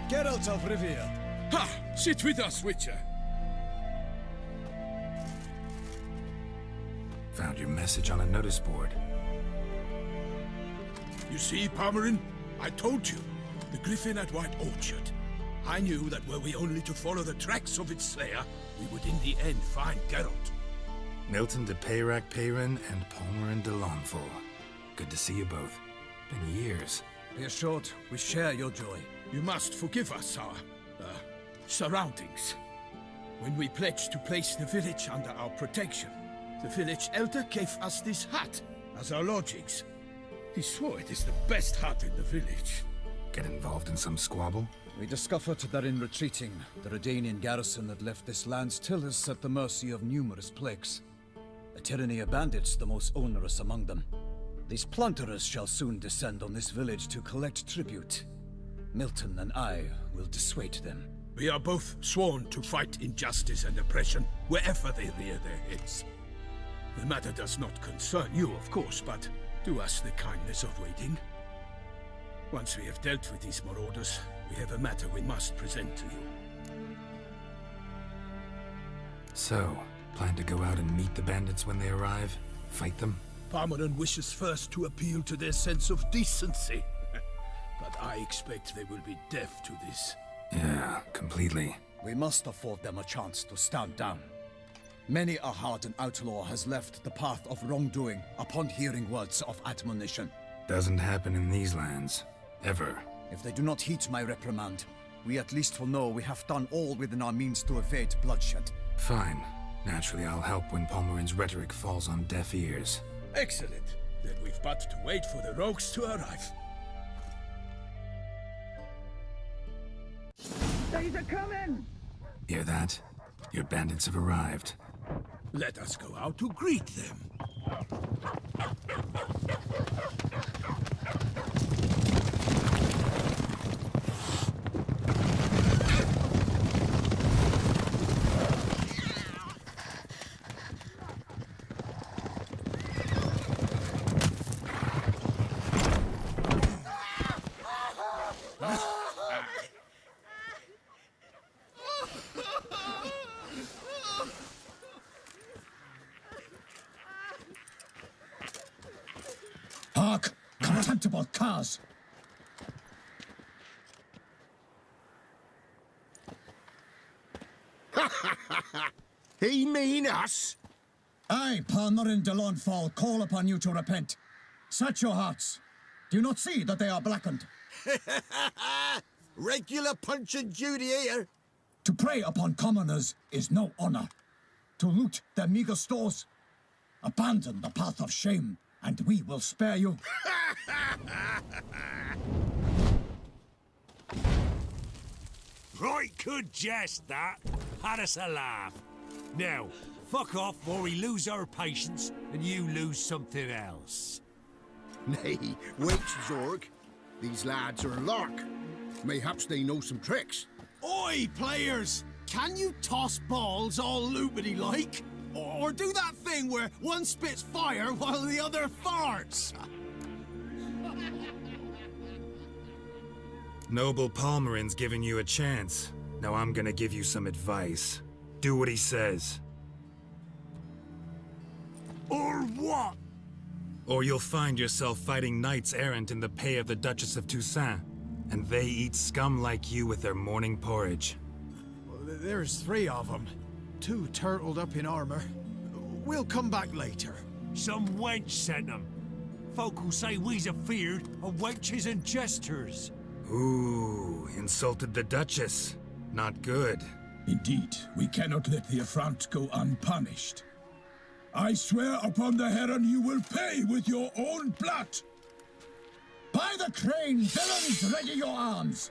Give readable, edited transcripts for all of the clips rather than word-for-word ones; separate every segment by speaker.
Speaker 1: Geralt of Rivia.
Speaker 2: Ha! Sit with us, Witcher.
Speaker 3: Found your message on a notice board.
Speaker 2: You see, Palmerin? I told you. The Griffin at White Orchard. I knew that were we only to follow the tracks of its slayer, we would in the end find Geralt.
Speaker 3: Milton de Peyrac Peyrin and Palmerin de Lawnful. Good to see you both. Been years.
Speaker 1: Be assured, we share your joy.
Speaker 2: You must forgive us our, surroundings. When we pledged to place the village under our protection, the village elder gave us this hut as our lodgings. He swore it is the best hut in the village.
Speaker 3: Get involved in some squabble?
Speaker 1: We discovered that in retreating, the Redanian garrison that left this land still is at the mercy of numerous plagues. A tyranny of bandits, the most onerous among them. These plunderers shall soon descend on this village to collect tribute. Milton and I will dissuade them.
Speaker 2: We are both sworn to fight injustice and oppression wherever they rear their heads. The matter does not concern you, of course, but do us the kindness of waiting. Once we have dealt with these marauders, we have a matter we must present to you.
Speaker 3: So, plan to go out and meet the bandits when they arrive? Fight them?
Speaker 2: Palmerin wishes first to appeal to their sense of decency. But I expect they will be deaf to this.
Speaker 3: Yeah, completely.
Speaker 1: We must afford them a chance to stand down. Many a hardened outlaw has left the path of wrongdoing upon hearing words of admonition.
Speaker 3: Doesn't happen in these lands. Ever.
Speaker 1: If they do not heed my reprimand, we at least will know we have done all within our means to evade bloodshed.
Speaker 3: Fine. Naturally, I'll help when Palmerin's rhetoric falls on deaf ears.
Speaker 2: Excellent. Then we've but to wait for the rogues to arrive.
Speaker 4: They's a coming!
Speaker 3: Hear that? Your bandits have arrived.
Speaker 2: Let us go out to greet them.
Speaker 5: Hark! Contemptible curs!
Speaker 6: He mean us?
Speaker 5: I, Palmerin de Lawnfall, call upon you to repent. Set your hearts. Do you not see that they are blackened?
Speaker 6: Regular punch and duty here.
Speaker 5: To prey upon commoners is no honor. To loot their meager stores, abandon the path of shame, and we will spare you.
Speaker 7: Right good jest, that. Had us a laugh. Now, fuck off or we lose our patience and you lose something else.
Speaker 6: Nay, wait, Zorg. These lads are lark. Mayhaps they know some tricks.
Speaker 8: Oi, players! Can you toss balls all loopity-like? Or do that thing where one spits fire while the other farts?
Speaker 3: Noble Palmerin's giving you a chance. Now I'm gonna give you some advice. Do what he says.
Speaker 7: Or what?
Speaker 3: Or you'll find yourself fighting knights errant in the pay of the Duchess of Toussaint. And they eat scum like you with their morning porridge.
Speaker 8: There's 3 of them. 2 turtled up in armor. We'll come back later.
Speaker 7: Some wench sent them. Folk will say we's afeard of wenches and jesters.
Speaker 3: Ooh, insulted the Duchess. Not good.
Speaker 5: Indeed, we cannot let the affront go unpunished. I swear upon the Heron you will pay with your own blood! By the crane, villains, ready your arms!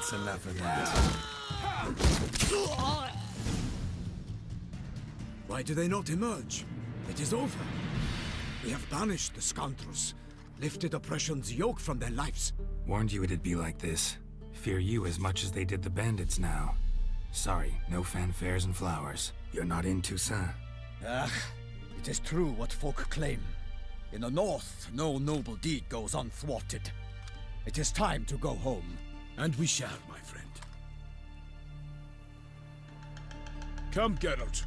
Speaker 1: That's enough of that. Why do they not emerge? It is over. We have banished the scoundrels, lifted oppression's yoke from their lives.
Speaker 3: Warned you it'd be like this. Fear you as much as they did the bandits now. Sorry, no fanfares and flowers. You're not in Toussaint.
Speaker 1: Ah, it is true what folk claim. In the north, no noble deed goes unthwarted. It is time to go home.
Speaker 2: And we shall, my friend. Come, Geralt.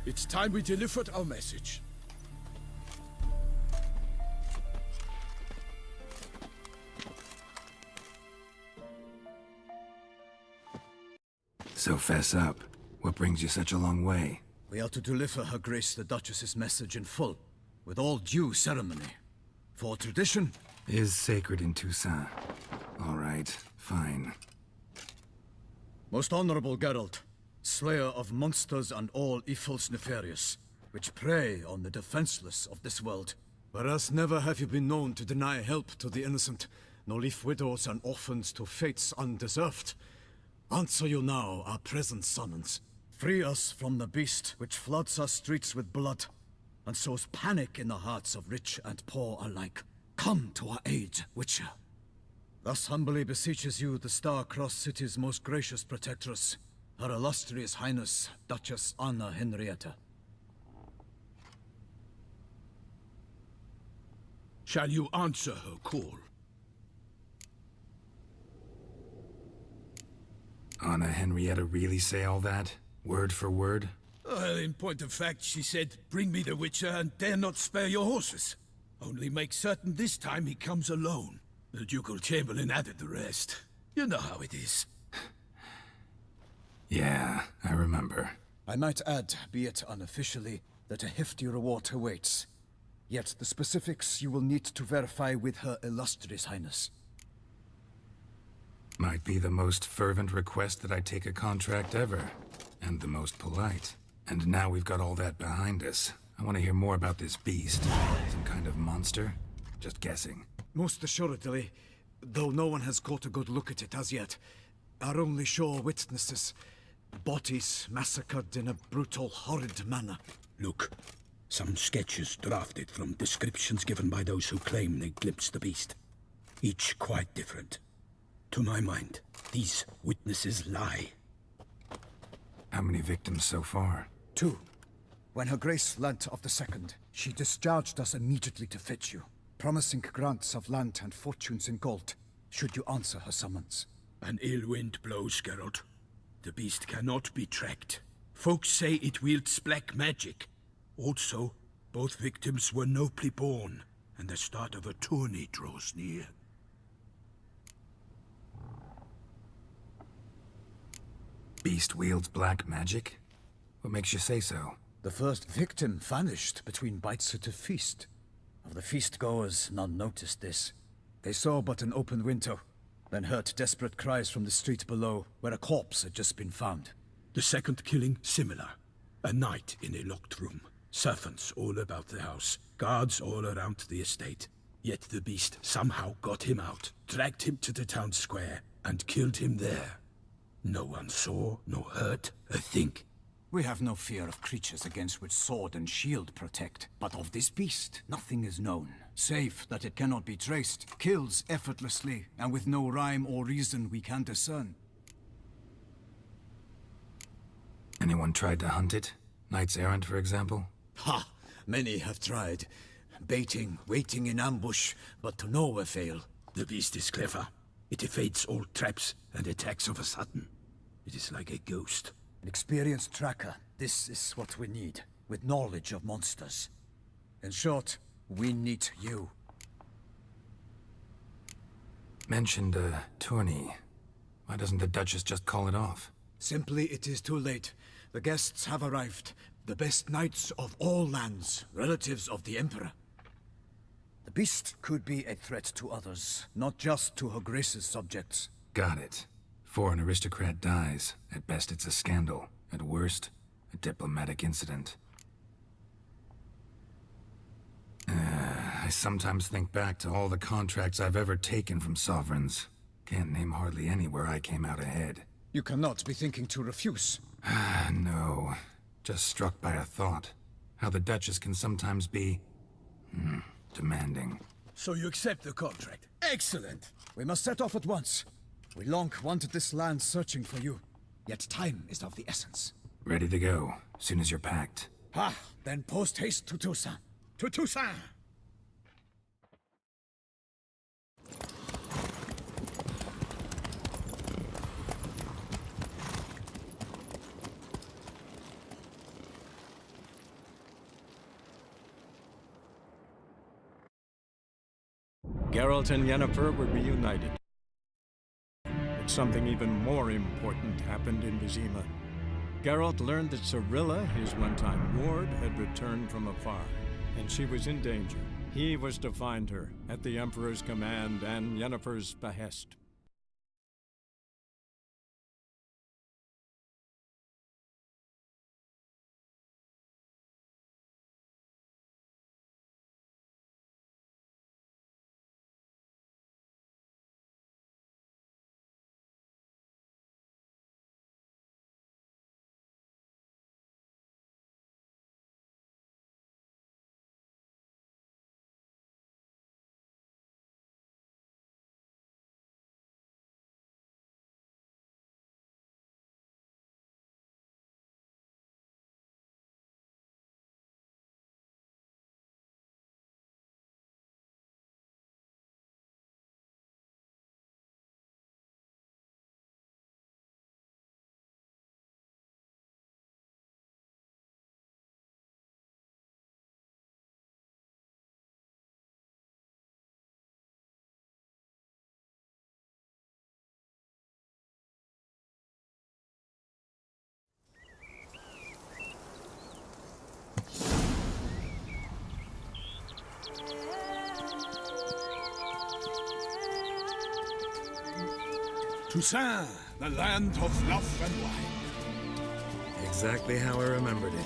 Speaker 2: It's time we delivered our message.
Speaker 3: So fess up. What brings you such a long way?
Speaker 1: We are to deliver Her Grace the Duchess's message in full, with all due ceremony. For tradition
Speaker 3: Is sacred in Toussaint. All right, fine.
Speaker 1: Most honorable Geralt, slayer of monsters and all evils nefarious, which prey on the defenseless of this world. Whereas never have you been known to deny help to the innocent, nor leave widows and orphans to fates undeserved. Answer you now our present summons. Free us from the beast which floods our streets with blood, and sows panic in the hearts of rich and poor alike. Come to our aid, Witcher. Thus humbly beseeches you the Star-Crossed City's most gracious protectress, Her Illustrious Highness, Duchess Anna Henrietta.
Speaker 2: Shall you answer her call?
Speaker 3: Anna Henrietta really say all that? Word for word?
Speaker 2: Well, in point of fact, she said, bring me the Witcher and dare not spare your horses. Only make certain this time he comes alone. The Ducal Chamberlain added the rest. You know how it is.
Speaker 3: Yeah, I remember.
Speaker 1: I might add, be it unofficially, that a hefty reward awaits. Yet the specifics you will need to verify with Her Illustrious Highness.
Speaker 3: Might be the most fervent request that I take a contract ever. And the most polite. And now we've got all that behind us. I want to hear more about this beast. Some kind of monster? Just guessing.
Speaker 1: Most assuredly, though no one has caught a good look at it as yet. Our only sure witnesses. Bodies massacred in a brutal, horrid manner.
Speaker 2: Look, some sketches drafted from descriptions given by those who claim they glimpsed the beast. Each quite different. To my mind, these witnesses lie.
Speaker 3: How many victims so far?
Speaker 1: 2. When Her Grace learnt of the second, she discharged us immediately to fetch you, promising grants of land and fortunes in gold, should you answer her summons.
Speaker 2: An ill wind blows, Geralt. The beast cannot be tracked. Folks say it wields black magic. Also, both victims were nobly born, and the start of a tourney draws near.
Speaker 3: Beast wields black magic? What makes you say so?
Speaker 1: The first victim vanished between bites at a feast. Of the feast-goers, none noticed this. They saw but an open window, then heard desperate cries from the street below, where a corpse had just been found.
Speaker 2: The second killing, similar. A night in a locked room. Servants all about the house. Guards all around the estate. Yet the beast somehow got him out, dragged him to the town square, and killed him there. No one saw, nor heard a thing.
Speaker 1: We have no fear of creatures against which sword and shield protect. But of this beast, nothing is known, save that it cannot be traced, kills effortlessly, and with no rhyme or reason we can discern.
Speaker 3: Anyone tried to hunt it? Knights errant, for example?
Speaker 1: Ha! Many have tried. Baiting, waiting in ambush, but to no avail.
Speaker 2: The beast is clever. It evades all traps and attacks of a sudden. It is like a ghost.
Speaker 1: An experienced tracker. This is what we need, with knowledge of monsters. In short, we need you.
Speaker 3: Mentioned a tourney. Why doesn't the Duchess just call it off?
Speaker 1: Simply, it is too late. The guests have arrived. The best knights of all lands, relatives of the Emperor. The beast could be a threat to others, not just to Her Grace's subjects.
Speaker 3: Got it. Before an aristocrat dies, at best it's a scandal. At worst, a diplomatic incident. I sometimes think back to all the contracts I've ever taken from sovereigns. Can't name hardly any where I came out ahead.
Speaker 1: You cannot be thinking to refuse.
Speaker 3: No. Just struck by a thought. How the Duchess can sometimes be... demanding.
Speaker 2: So you accept the contract. Excellent!
Speaker 1: We must set off at once. We long wanted this land searching for you. Yet time is of the essence.
Speaker 3: Ready to go, soon as you're packed.
Speaker 1: Then post-haste to Toussaint.
Speaker 2: To Toussaint!
Speaker 4: Geralt and Yennefer were reunited. But something even more important happened in Vizima. Geralt learned that Cirilla, his one-time ward, had returned from afar, and she was in danger. He was to find her, at the Emperor's command and Yennefer's behest.
Speaker 2: Toussaint, the land of love and wine.
Speaker 3: Exactly how I remembered it.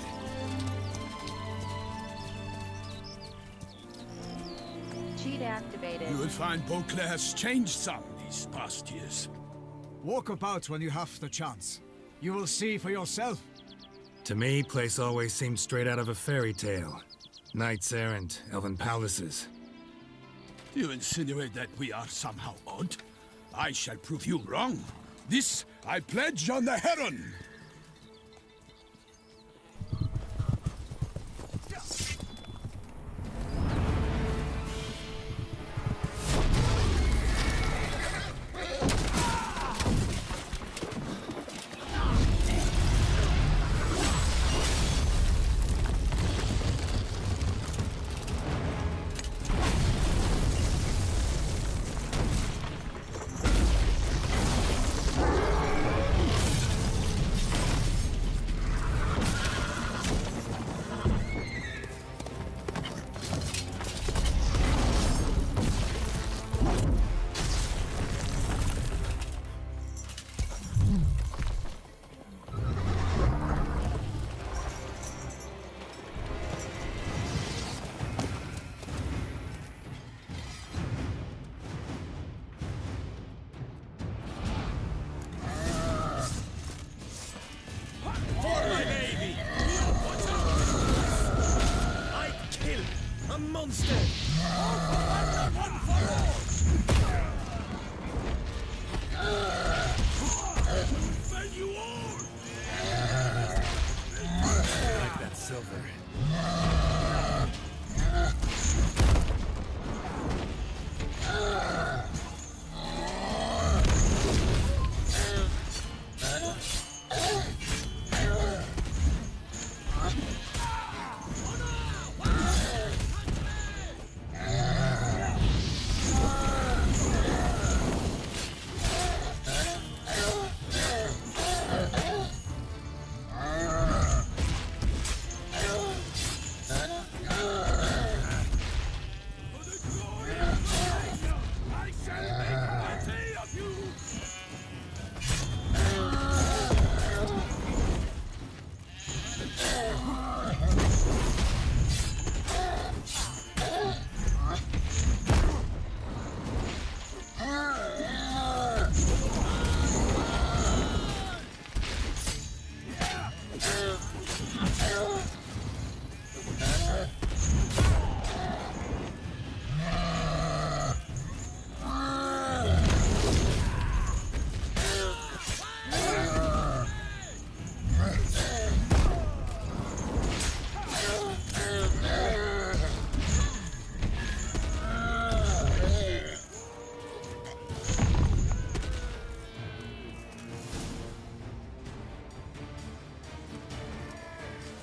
Speaker 9: Cheat activated.
Speaker 2: You will find Beauclair's changed some these past years.
Speaker 1: Walk about when you have the chance. You will see for yourself.
Speaker 3: To me, place always seemed straight out of a fairy tale. Knights errant, elven palaces.
Speaker 2: You insinuate that we are somehow odd? I shall prove you wrong. This I pledge on the Heron!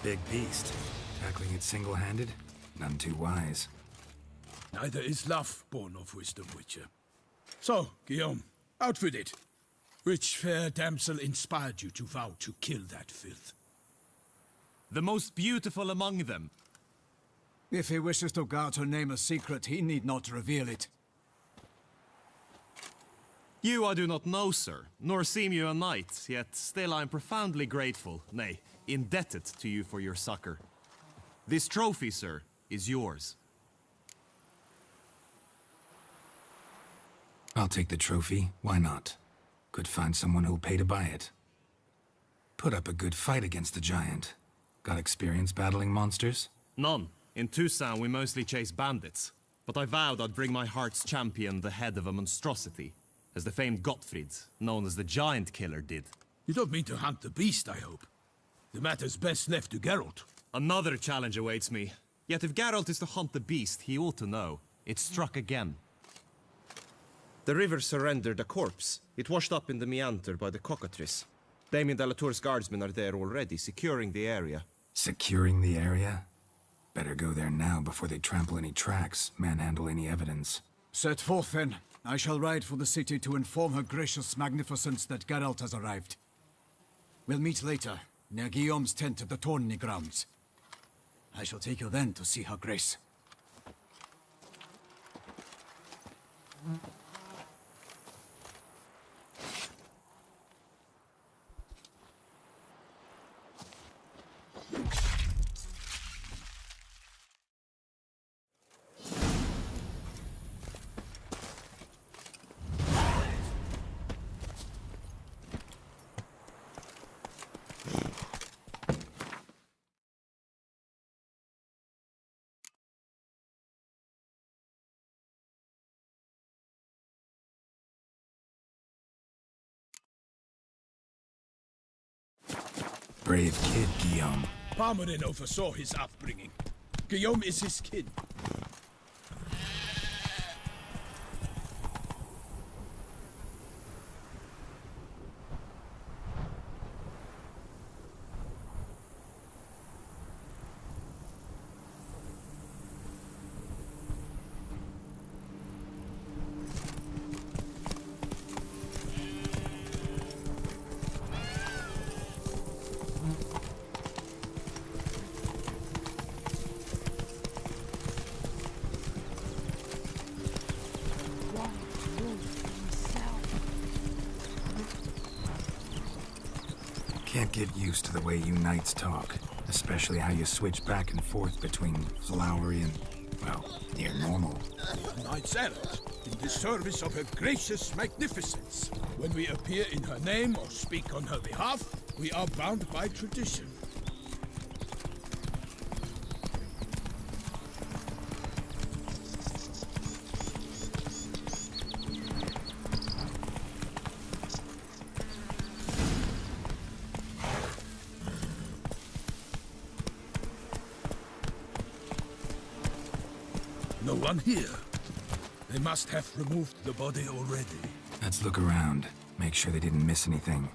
Speaker 3: Big beast. Tackling it single-handed? None too wise.
Speaker 2: Neither is love born of wisdom, Witcher. So, Guillaume, out with it. Which fair damsel inspired you to vow to kill that filth?
Speaker 9: The most beautiful among them.
Speaker 1: If he wishes to guard her name a secret, he need not reveal it.
Speaker 9: You I do not know, sir, nor seem you a knight, yet still I am profoundly grateful, nay, indebted to you for your succor. This trophy, sir, is yours.
Speaker 3: I'll take the trophy. Why not? Could find someone who'll pay to buy it. Put up a good fight against the giant. Got experience battling monsters?
Speaker 9: None. In Toussaint we mostly chase bandits, but I vowed I'd bring my heart's champion the head of a monstrosity, as the famed Gottfried, known as the Giant Killer, did.
Speaker 2: You don't mean to hunt the beast, I hope. The matter's best left to Geralt.
Speaker 9: Another challenge awaits me. Yet if Geralt is to hunt the beast, he ought to know. It struck again. The river surrendered a corpse. It washed up in the meander by the cockatrice. Damien de la Tour's guardsmen are there already, securing the area.
Speaker 3: Securing the area? Better go there now before they trample any tracks, manhandle any evidence.
Speaker 1: Set forth then. I shall ride for the city to inform her gracious magnificence that Geralt has arrived. We'll meet later, near Guillaume's tent at the Tourney grounds. I shall take you then to see her grace.
Speaker 3: brave kid, Guillaume.
Speaker 2: Palmerin oversaw his upbringing. Guillaume is his kid.
Speaker 3: Can't get used to the way you knights talk, especially how you switch back and forth between flowery and, well, near normal.
Speaker 2: Knights errant, in the service of her gracious magnificence. When we appear in her name or speak on her behalf, we are bound by tradition. No one here. They must have removed the body already.
Speaker 3: Let's look around. Make sure they didn't miss anything.